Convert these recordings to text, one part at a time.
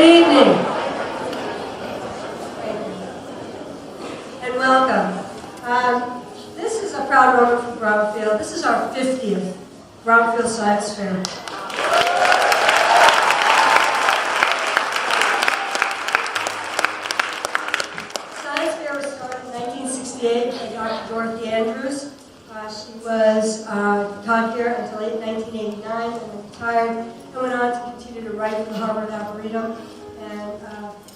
Good evening. And welcome. This is a proud moment for Bromfield. This is our 50th Bromfield Science Fair. Science Fair was started in 1968 by Dr. Dorothy Andrews. She was taught here until 1989 and then retired and went on to continue to write for the Harvard Arboretum and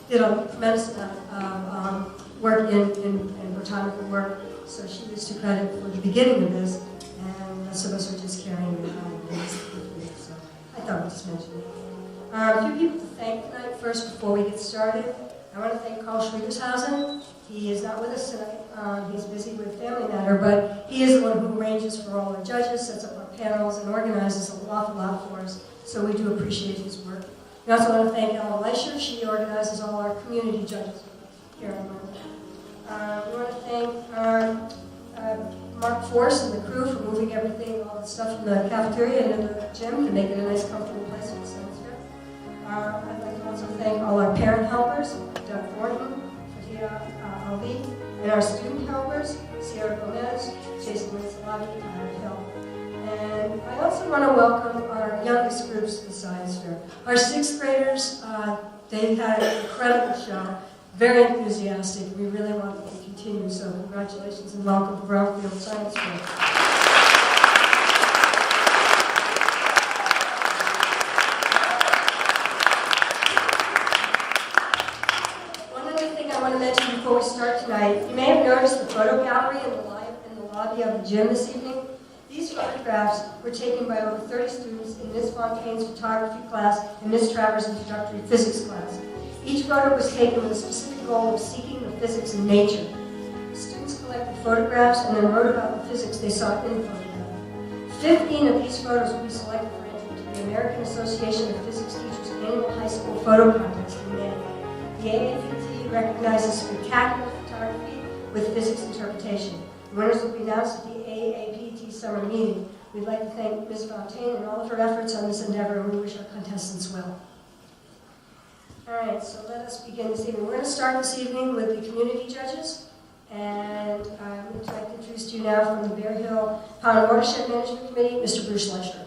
did a tremendous amount of work in botanical work. So she was to credit for the beginning of this, and the rest of us are just carrying it on. So I thought I'd just mention it. A few people to thank tonight. First, before we get started, I want to thank Carl Schwiegershausen. He is not with us tonight. He's busy with family matter, but he is the one who arranges for all our judges, sets up our panels, and organizes an awful lot for us. So we do appreciate his work. We also want to thank Ellen Leisher. She organizes all our community judges here in Bromfield. We want to thank Mark Force and the crew for moving everything, all the stuff from the cafeteria into the gym to make it a nice, comfortable place for the science fair. I'd like to also thank all our parent helpers, Doug Thornton, Fatia Ali, and our student helpers, Sierra Gomez, Jason Winslotti, and Tyler Hill. And I also want to welcome our youngest groups to the Science Fair. Our sixth graders, they had an incredible show, very enthusiastic. We really want them to continue, so congratulations and welcome to Bromfield Science Fair. Before we start tonight, you may have noticed the photo gallery in the lobby of the gym this evening. These photographs were taken by over 30 students in Ms. Fontaine's photography class and Ms. Travers' introductory physics class. Each photo was taken with a specific goal of seeking the physics in nature. The students collected photographs and then wrote about the physics they saw in the photograph. 15 of these photos will be selected for entry to the American Association of Physics Teachers annual high school photo contest in May. The AAPT recognizes spectacular photography with physics interpretation. The winners will be announced at the AAPT summer meeting. We'd like to thank Ms. Fontaine and all of her efforts on this endeavor, and we wish our contestants well. All right, so let us begin this evening. We're going to start this evening with the community judges, and I would like to introduce to you now from the Bear Hill Pond Watershed Management Committee, Mr. Bruce Leisher.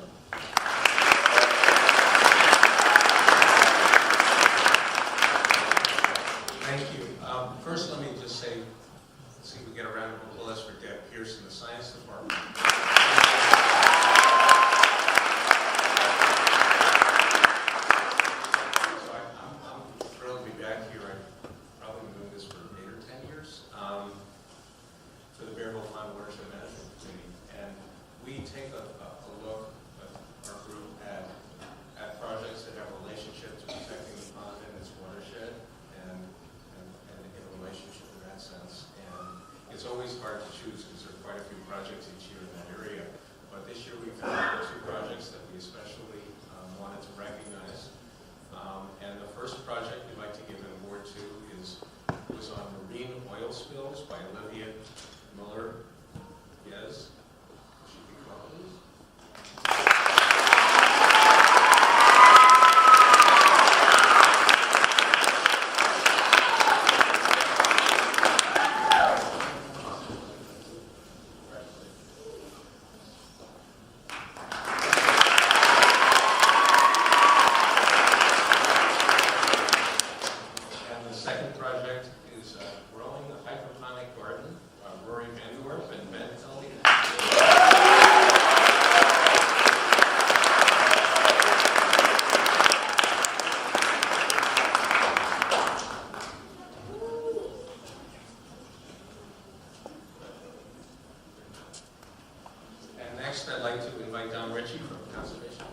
First, let me just say, let's see if we get a round of applause for Deb Pierce in the Science Department. So I'm thrilled to be back here. I've probably been doing this for 8 or 10 years for the Bear Hill Pond Watershed Management Committee. And we take a look at our group at projects that have relationship to protecting the pond and its watershed. And relationship in that sense, and it's always hard to choose because there are quite a few projects each year in that area. But this year we've had 2 projects that we especially wanted to recognize. And the first project we'd like to give an award to was on marine oil spills by Olivia Muller. Yes, she can come up, please. I'd like to invite Don Ritchie from Conservation.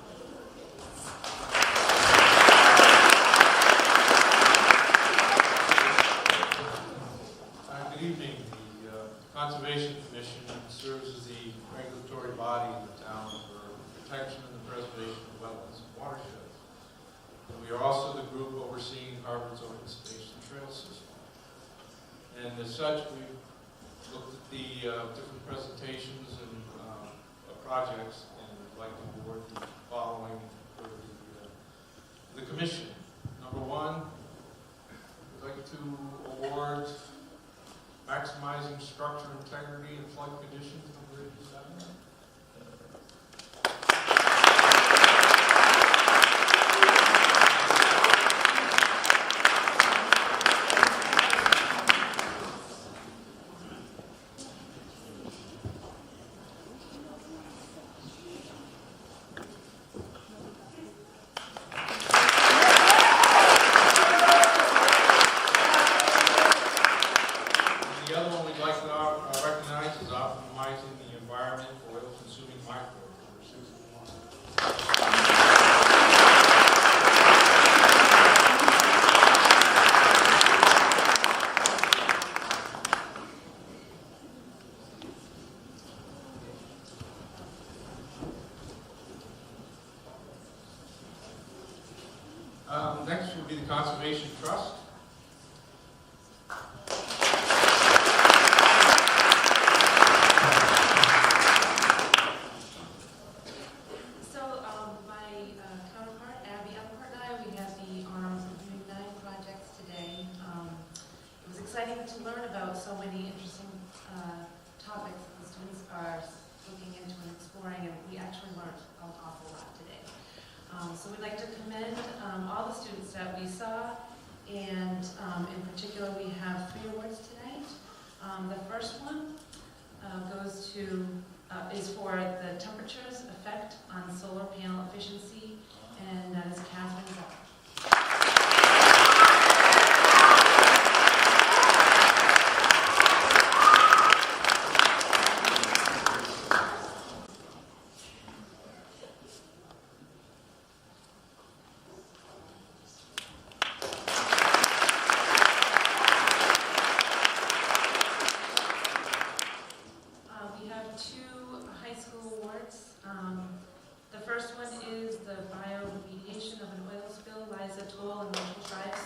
Good evening. The Conservation Commission serves as the regulatory body in the town for protection and the preservation of wetlands and watersheds. And we are also the group overseeing Harvard's open space and trail system. And as such, we've looked at the different presentations and projects, and would like to award the following for the commission. Number 1, to award maximizing structure integrity and flood conditions on Bridge 7. The other one we'd like to recognize is optimizing the environment for oil-consuming microbes, number 61. Next will be the Conservation Trust. To learn about so many interesting topics that the students are looking into and exploring, and we actually learned an awful lot today. So we'd like to commend all the students that we saw, and in particular we have 3 awards tonight. The first one is for the temperature's effect on solar panel efficiency, and that is Catherine Ball. We have 2 high school awards. The first one is the bioremediation of an oil spill, Liza Toll and Rachel Shives.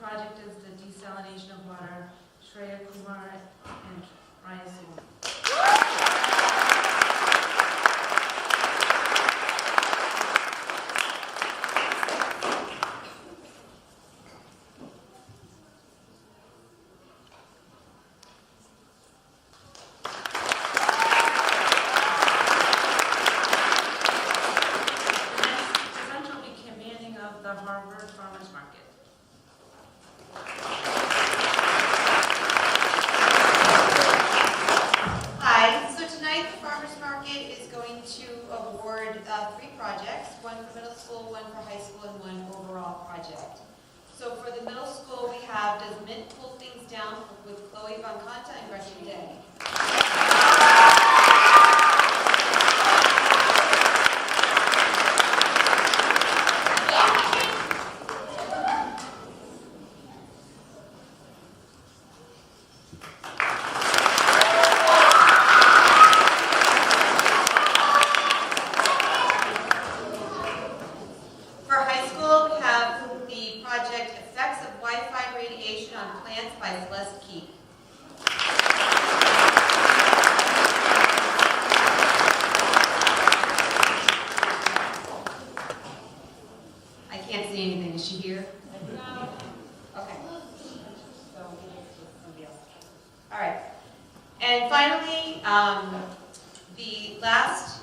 Project is the desalination of water, Shreya Kumar and Ryan Singh. The next presenter will be Kim Manning of the Harvard Farmers Market. Hi, so tonight the Farmers Market is going to award 3 projects, one for middle school, one for high school, and one overall project. So for the middle school we have Does Mint Pull Things Down with Chloe Von Conta and Gretchen Day. For high school, we have the project Effects of Wi-Fi Radiation on Plants by Celeste Keek. I can't see anything. Is she here? No. Okay. So we'll give it to somebody else. All right. And finally, the last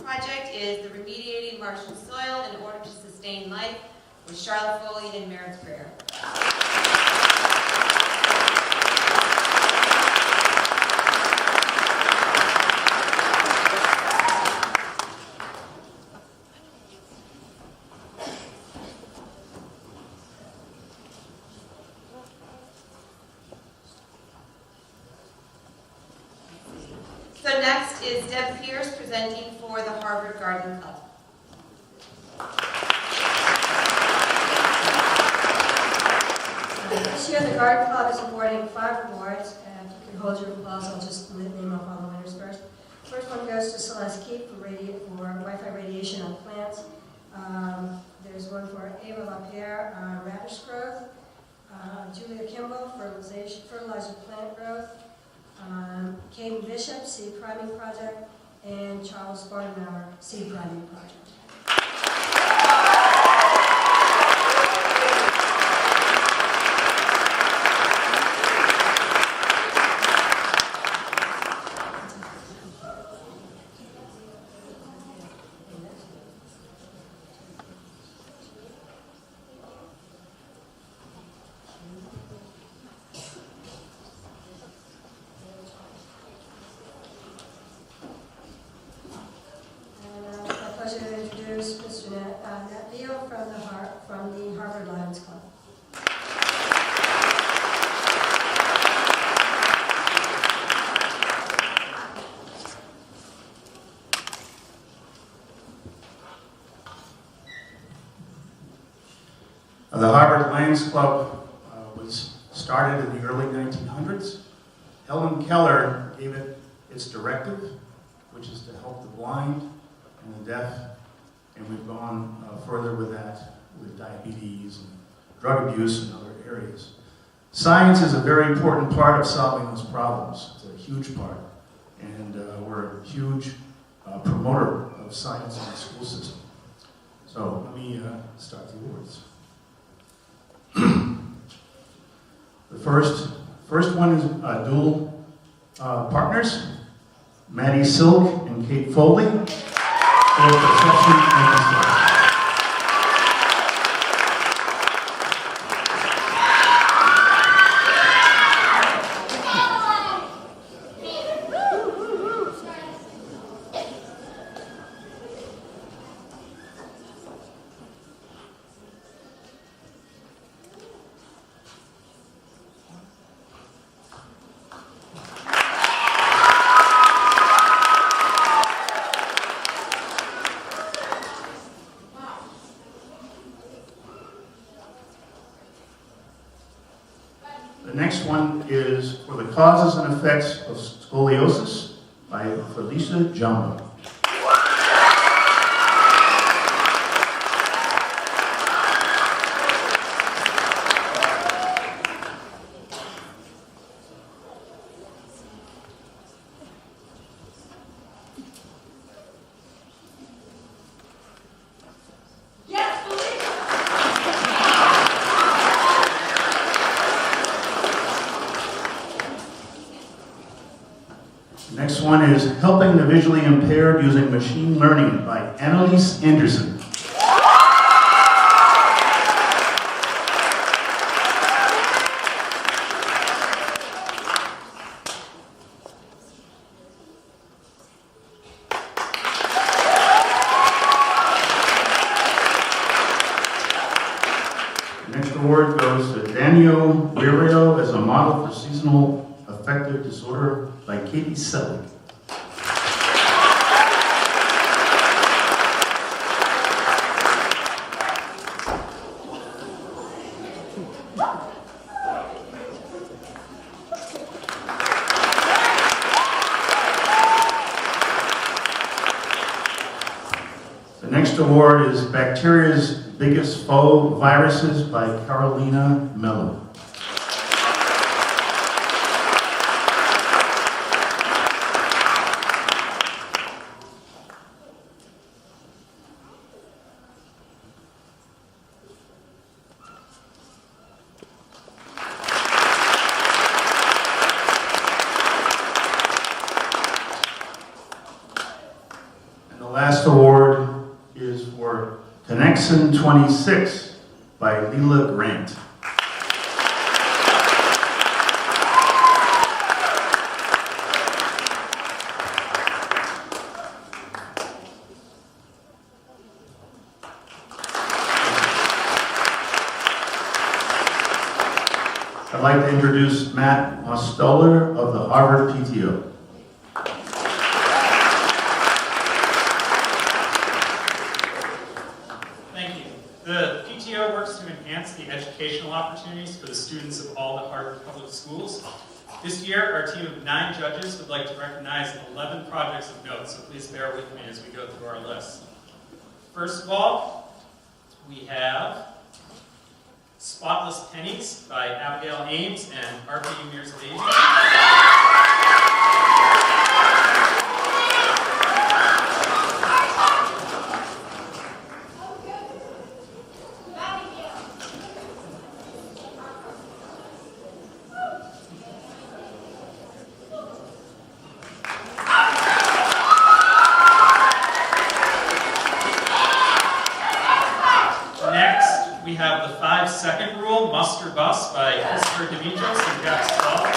project is the Remediating Martian Soil in Order to Sustain Life with Charlotte Foley and Meredith Greer. So next is Deb Pierce presenting for the Harvard Garden Club. This year, the Garden Club is awarding 5 awards, and you can hold your applause, I'll just name off all the winners first. First one goes to Celeste Keep for Wi-Fi radiation on plants. There's one for Ava LaPierre on radish growth. Julia Kimball for fertilizer plant growth. Caden Bishop, seed priming project. And Charles Barnauer, seed priming project. To introduce Mr. Nat Leo from the Harvard Lions Club. The Harvard Lions Club was started in the early 1900s. Helen Keller gave it its directive, which is to help the blind and the deaf, and we've gone further with that, with diabetes and drug abuse and other areas. Science is a very important part of solving those problems. It's a huge part, and we're a huge promoter of science in the school system. So let me start the awards. The first one is dual partners, Maddie Silk and Kate Foley, for perception and insight. The next one is for the causes and effects of scoliosis by Felicia Jumbo. Next one is Helping the Visually Impaired Using Machine Learning by Annalise Anderson. The next award goes to Daniel Ririo as a model for seasonal affective disorder by Katie Selig. The next award is Bacteria's Biggest Foe, Viruses by Carolina Mello. And the last award is for Connexin 26 by Leela Grant. I'd like to introduce Matt Mostoller of the Harvard PTO. Thank you. The PTO works to enhance the educational opportunities for the students of all the Harvard Public Schools. This year, our team of 9 judges would like to recognize 11 projects of note, so please bear with me as we go through our list. First of all, we have Spotless Pennies by Abigail Ames and Arpa Mirzabazy. Next, we have the 5-second rule, Must or Bust by Christopher Demetros and Jack Stahl.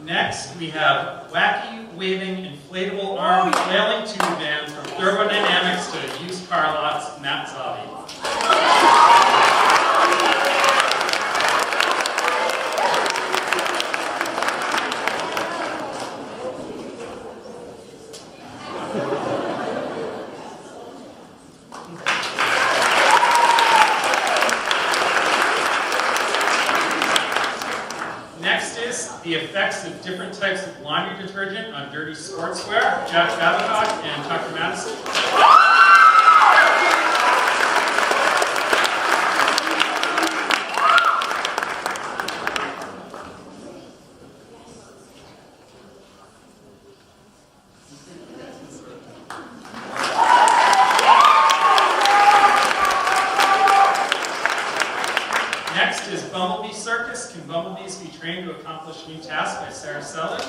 Next, we have Wacky Waving Inflatable Arm Flailing Tube Band from Thermodynamics to Used Car Lots, Matt Zavi. Next is the effects of different types of laundry detergent on dirty sportswear, Jack Babcock and Tucker Madison. Next is Bumblebee Circus. Can bumblebees be trained to accomplish new tasks by Sarah Selleck?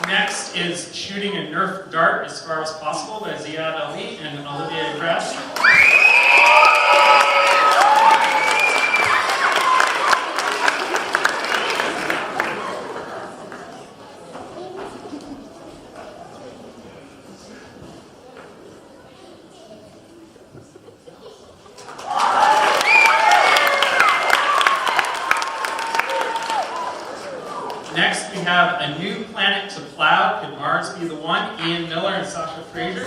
Next is Shooting a Nerf Dart as Far as Possible by Ziad Ali and Olivier Grassi. Next, we have A New Planet to Plow, Could Mars Be the One? Ian Miller and Sasha Fraser.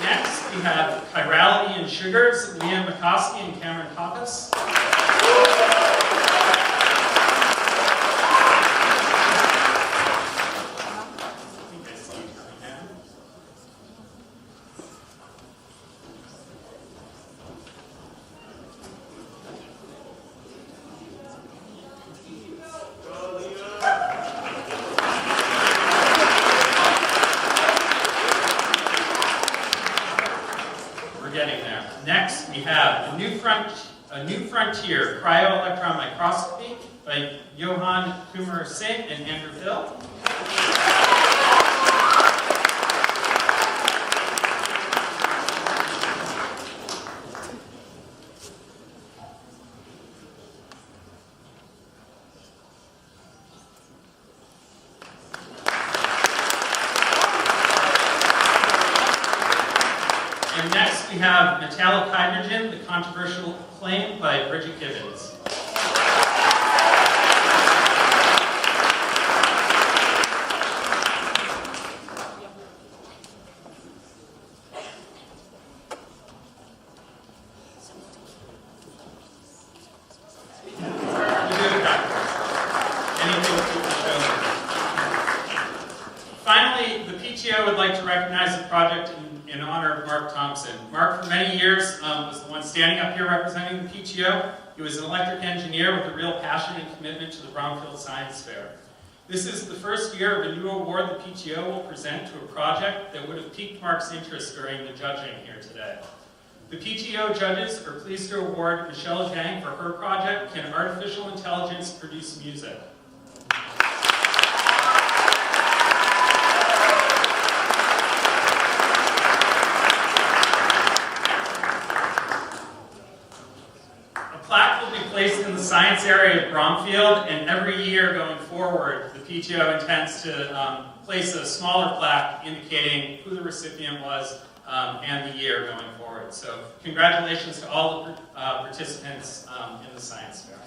Next, we have Chirality and Sugars, Liam McCoskey and Cameron Pappas. Getting there. Next, we have A New Frontier, Cryo-Electron Microscopy by Johan Kumar Singh and Andrew Hill. And next we have Metallic Hydrogen, The Controversial Claim by Bridget Gibbons. Finally, the PTO would like to recognize a project in honor of Mark Thompson. Mark, for many years, was the one standing up here representing the PTO. He was an electric engineer with a real passion and commitment to the Bromfield Science Fair. This is the first year of a new award the PTO will present to a project that would have piqued Mark's interest during the judging here today. The PTO judges are pleased to award Michelle Zhang for her project, Can Artificial Intelligence Produce Music? Placed in the science area of Bromfield, and every year going forward, the PTO intends to place a smaller plaque indicating who the recipient was and the year going forward. So congratulations to all the participants in the science fair.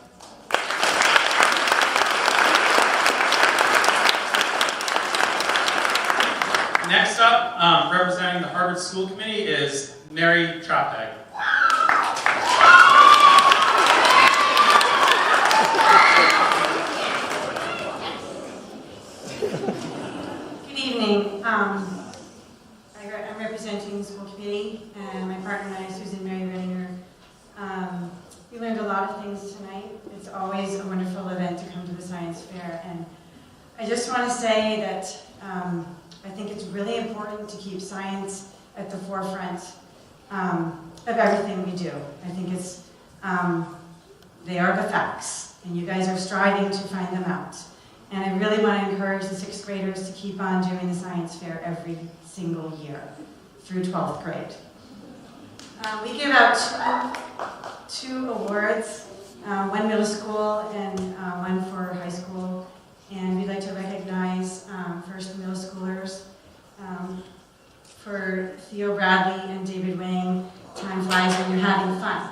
Next up, representing the Harvard School Committee is Mary Tropeg. Good evening. I'm representing the school committee, and my partner and I, Susan Mary Redinger. We learned a lot of things tonight. It's always a wonderful event to come to the science fair, and I just want to say that I think it's really important to keep science at the forefront of everything we do. I think it's they are the facts, and you guys are striving to find them out. And I really want to encourage the 6th graders to keep on doing the science fair every single year through 12th grade. We give out two awards, one middle school and one for high school. And we'd like to recognize first the middle schoolers for Theo Bradley and David Wang. Time flies when you're having fun.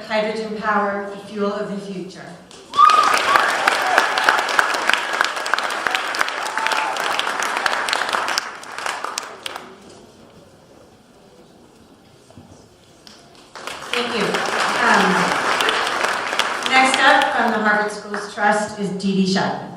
Hydrogen power, the fuel of the future. Thank you. Next up from the Harvard Schools Trust is Dee Dee Scheidman.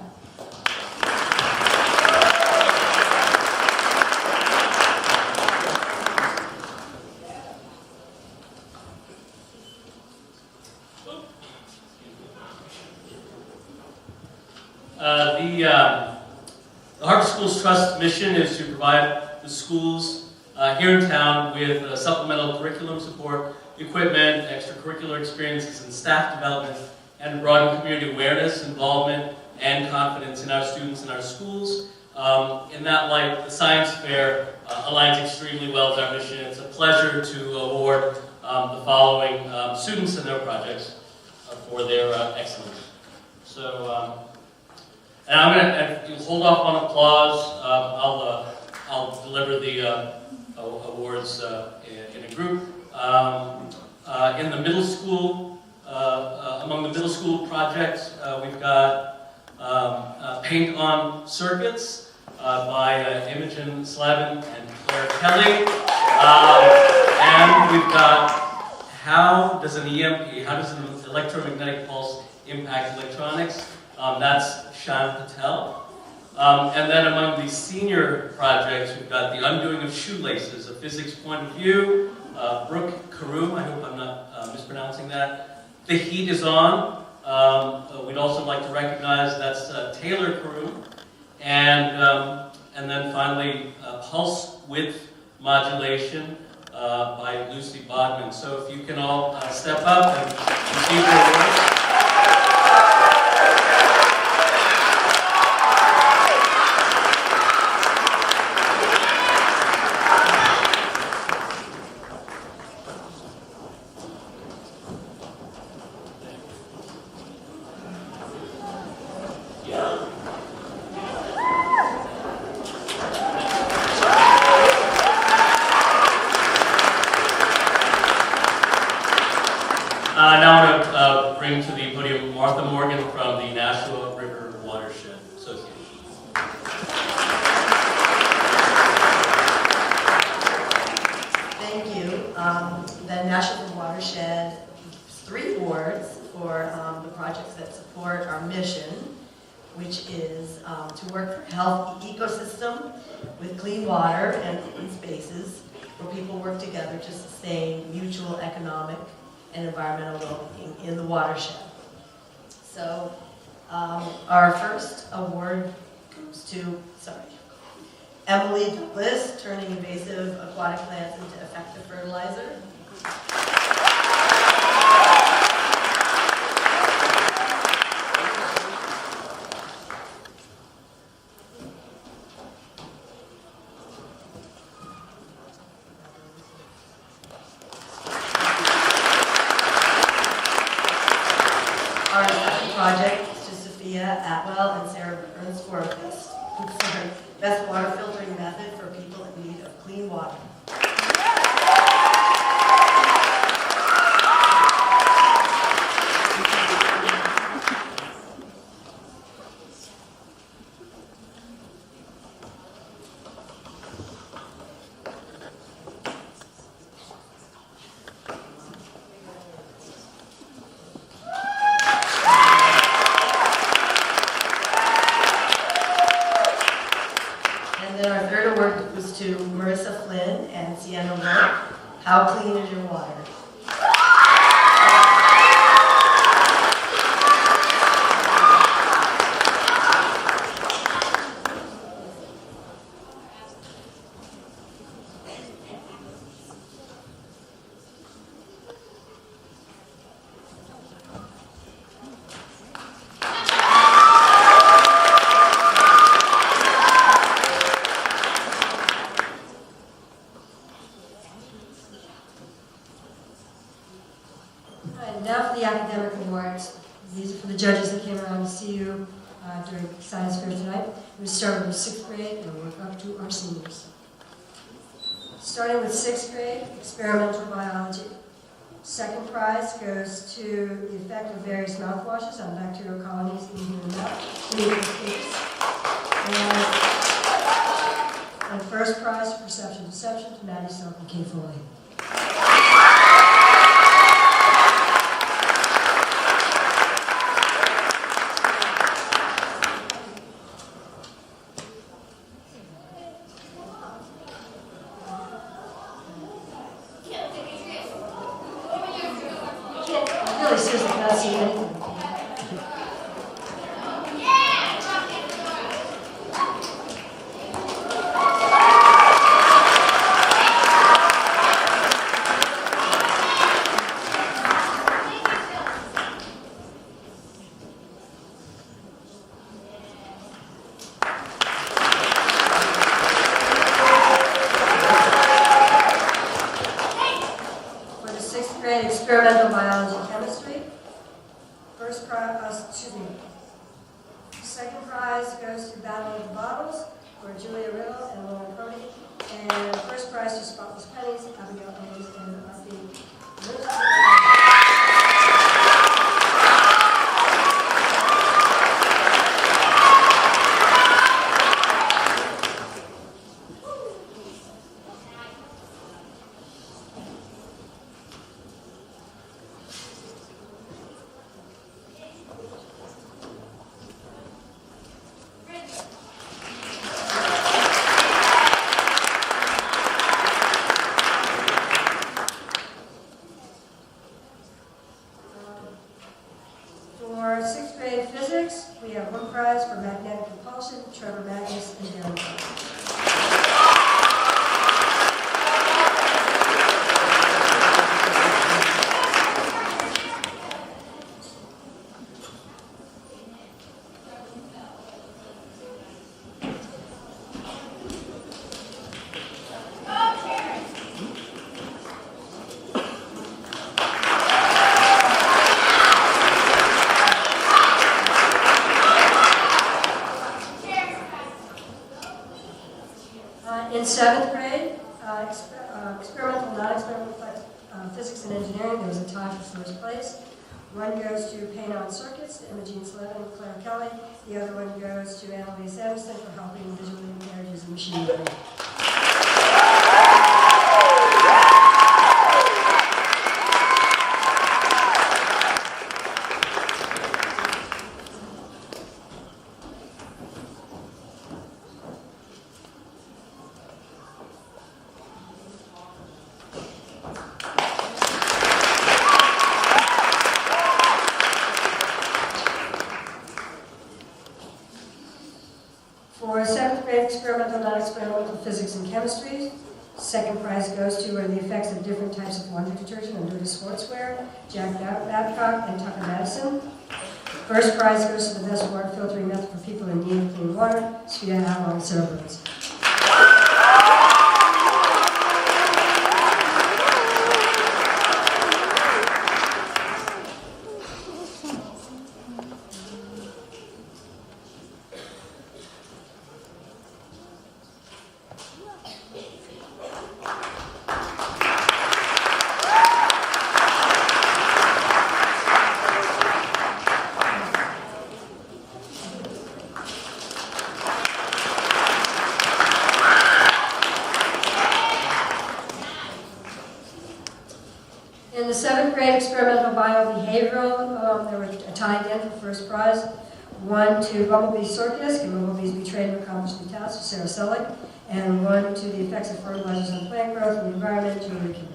The Harvard Schools Trust mission is to provide the schools here in town with supplemental curriculum support, equipment, extracurricular experiences, and staff development, and broaden community awareness, involvement, and confidence in our students and our schools. In that light, the science fair aligns extremely well with our mission. It's a pleasure to award the following students and their projects for their excellence. So. And I'm going to hold off on applause. I'll deliver the awards in a group. In the middle school, among the middle school projects, we've got Paint on Circuits by Imogen Slavin and Claire Kelly. And we've got How does an electromagnetic pulse impact electronics? That's Shan Patel. And then among the senior projects, we've got The Undoing of Shoelaces, a physics point of view. Brooke Karoum, I hope I'm not mispronouncing that. The Heat is On. We'd also like to recognize that's Taylor Karoum. And then finally, Pulse Width Modulation by Lucy Bodman. So if you can all step up and receive your awards. Now I'm going to bring to the podium Martha Morgan from the Nashua River Watershed Association. 3 awards for the projects that support our mission, which is to work for health ecosystem with clean water and open spaces where people work together to sustain mutual economic and environmental well-being in the watershed. So our first award goes to, Emily Douglas, turning invasive aquatic plants into effective fertilizer. Our second project is to Sophia Atwell and Sarah Burns for a best water filtering method for people in need of clean water. To Marissa Flynn and Sienna Moore. How clean is your water? Now for the academic awards. These are for the judges that came around to see you during science fair tonight. We started with 6th grade and work up to our seniors. Starting with 6th grade, experimental biology. Second prize goes to the effect of various mouthwashes on bacterial colonies in human mouth. And first prize for perception deception to Maddie Self and Kay Foley. Really seriously cannot see anything. For the 6th grade experimental biology chemistry, first prize, second prize goes to Battle of the Bottles for Julia Riddle and Lauren Cody, and first prize to Spotless Pennies, Abigail Owens and Buffy. For 6th grade physics, we have one prize for magnetic repulsion, Trevor Magnus and Darren Collins. In 7th grade, experimental, non-experimental physics and engineering, there was a tie for first place. One goes to Paint On Circuits to Imogene Slevin and Claire Kelly. The other one goes to Annalise Anderson for helping visually impaired using machine learning. chemistry. Second prize goes to the effects of different types of laundry detergent on dirty sportswear, Jack Babcock and Tucker Madison. First prize goes to the best water filtering method for people in need of clean water, Svea Avalon and Sarah Burns. In the 7th grade experimental biobehavioral, there were a tie again for first prize. One to Bumblebee Circus, Can Bumblebees Be Trained to Accomplish New Tasks, for Sarah Selleck. And one to the effects of fertilizers on plant growth and the environment, Julie Kimberly.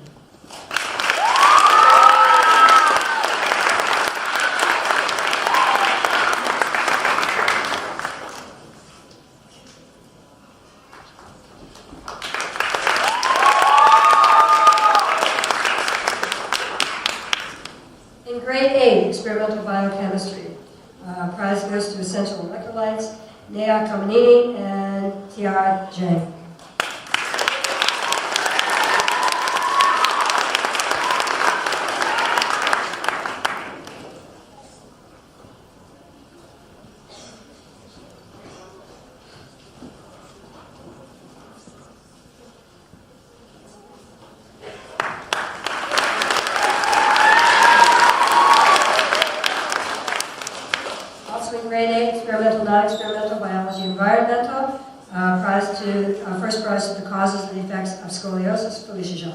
In grade 8, experimental biochemistry, prize goes to essential electrolytes, Nea Kamanini and Tiara Jang. Also in grade 8, experimental, non-experimental, biology, environmental. First prize to the causes and effects of scoliosis, Felicia Jean.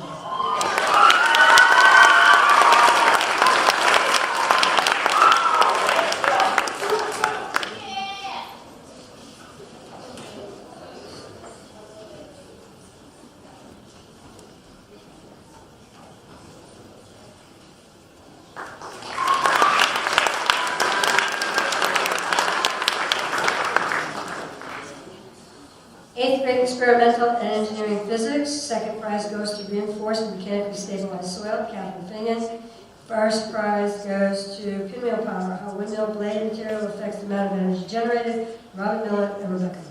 Eighth grade experimental and engineering physics. Second prize goes to reinforced and mechanically stabilized soil, Catherine Fingan. First prize goes to pinwheel power, how windmill blade material affects the amount of energy generated, Robin Millett and Rebecca Lloyd.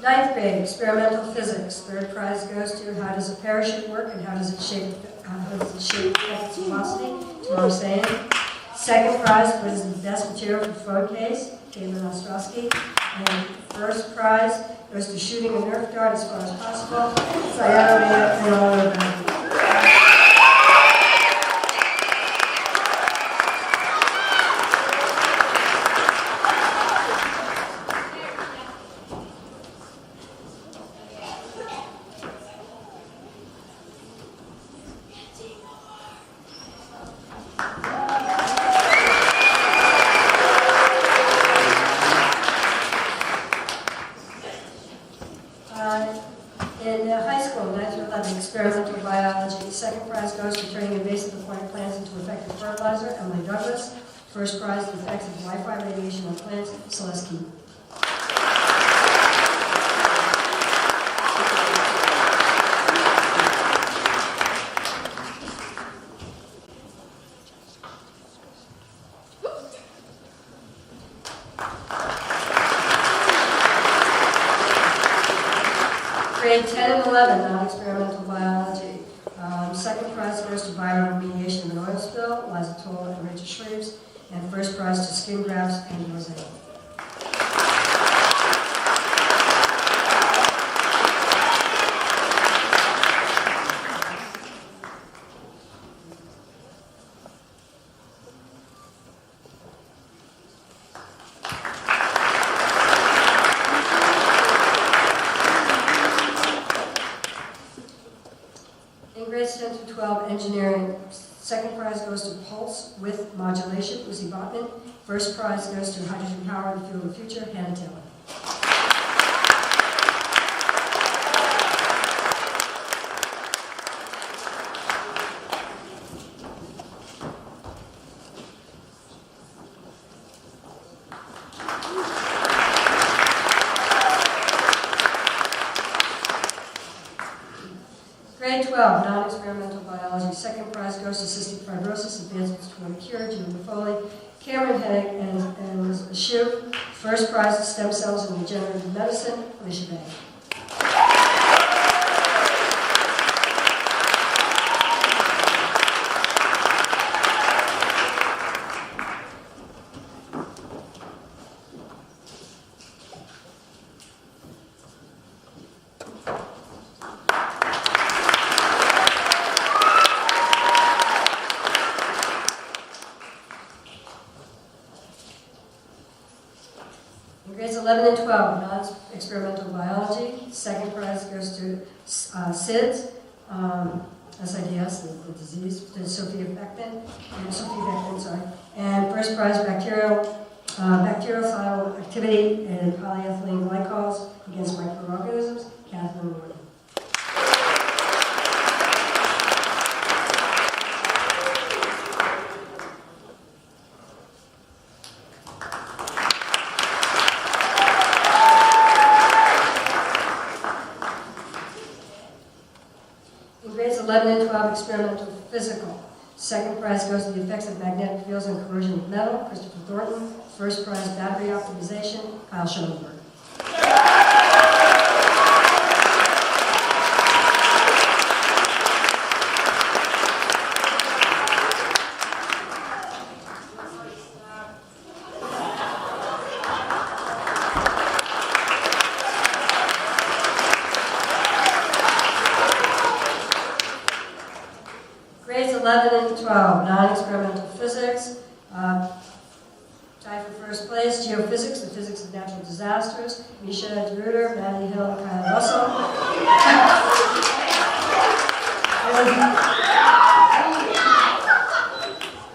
Ninth grade, experimental physics. Third prize goes to how does a parachute work and how does it shape its velocity, Tomorrow Saying. Second prize, what is the best material for phone case, Caitlin Ostrowski. And first prize goes to shooting a Nerf dart as far as possible, Sayana and all of them. In high school, 9th through 11th, experimental biology. Second prize goes to turning invasive aquatic plants into effective fertilizer, Emily Douglas. First prize, the effects of Wi-Fi radiation on plants, Celeste Keaton. Grade 10 and 11, non-experimental biology. Second prize goes to bioremediation of an oil spill, Liza Toll and Rachel Shreves. And first prize to skin grafts and Roseanne. In grades 10 through 12, engineering, allotment. First prize goes to Hydrogen Power, the Fuel of the Future, Hannah Taylor. Grade 12, non-experimental biology. Second prize goes to cystic fibrosis, advancements toward a cure, Julie Foley, Cameron Hennig, and Shiv. First prize, stem cells in regenerative medicine, Alicia Bay. In grades 11 and 12, non-experimental biology. Second prize goes to SIDS, SIDS, the disease, to Sophia Beckman, and first prize bacteriophile activity and polyethylene glycols against microorganisms, Catherine Warden. In grades 11 and 12, experimental physical. Second prize goes to the effects of magnetic fields and corrosion of metal, Christopher Thornton. First prize, battery optimization, Kyle Schoenberg. Grades 11 and 12, non-experimental physics. Tied for first place, geophysics, the physics of natural disasters, Misha DeRuiter, Maddie Hill, and Kyle Russell.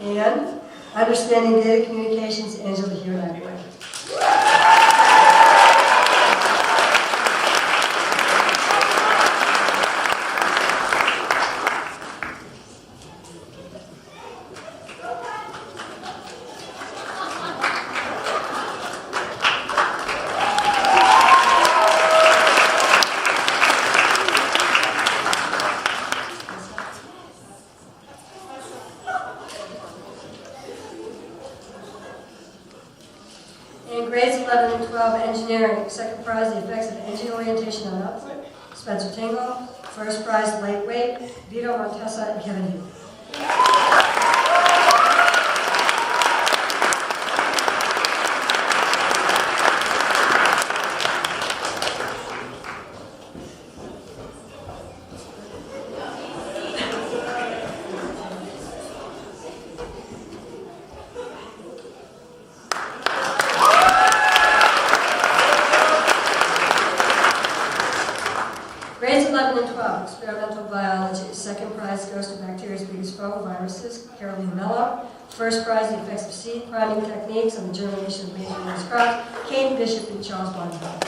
And understanding data communications, Angela Hewitt. In grades 11 and 12, engineering. Second prize, the effects of engine orientation on output, Spencer Tingle. First prize, lightweight, Vito Montessa and Kevin Hugh. Grades 11 and 12, experimental biology. Second prize goes to bacteria's biggest foe, viruses, Caroline Mello. First prize, the effects of seed priming techniques on the germination of major rice crops, Kate Bishop and Charles Bonneville.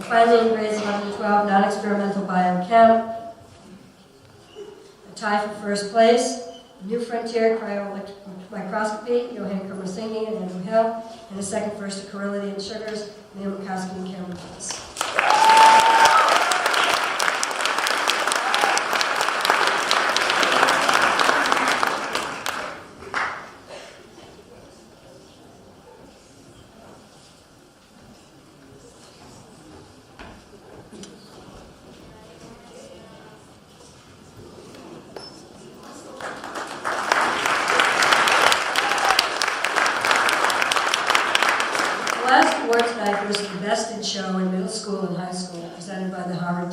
Finally, in grades 11 and 12, non-experimental biochem. A tie for first place. New Frontier Cryo Microscopy, Johan Kummersinghi and Andrew Hill. And a second first to Correlated and Sugars, Neil McCoskey and Cameron Phillips. The last award tonight was the Best in Show in Middle School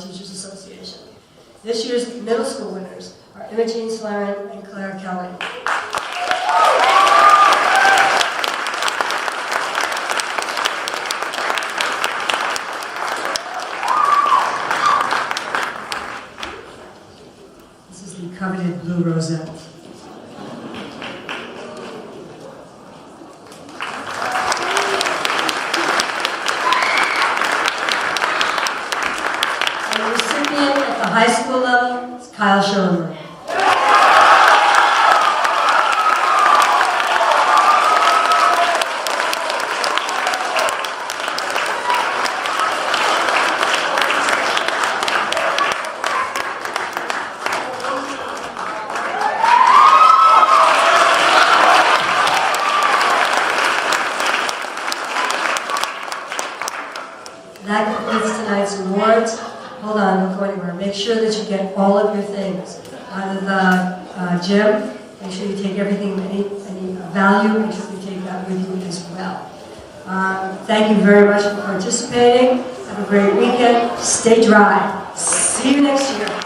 Teachers Association. This year's middle school winners are Imogene Slaren and Claire Kelly. This is the coveted blue rosette. And the recipient at the high school level is Kyle Schoenberg. That completes tonight's awards. Hold on, don't go anywhere. Make sure that you get all of your things out of the gym. Make sure you take everything, any value, make sure you take that with you as well. Thank you very much for participating. Have a great weekend. Stay dry. See you next year.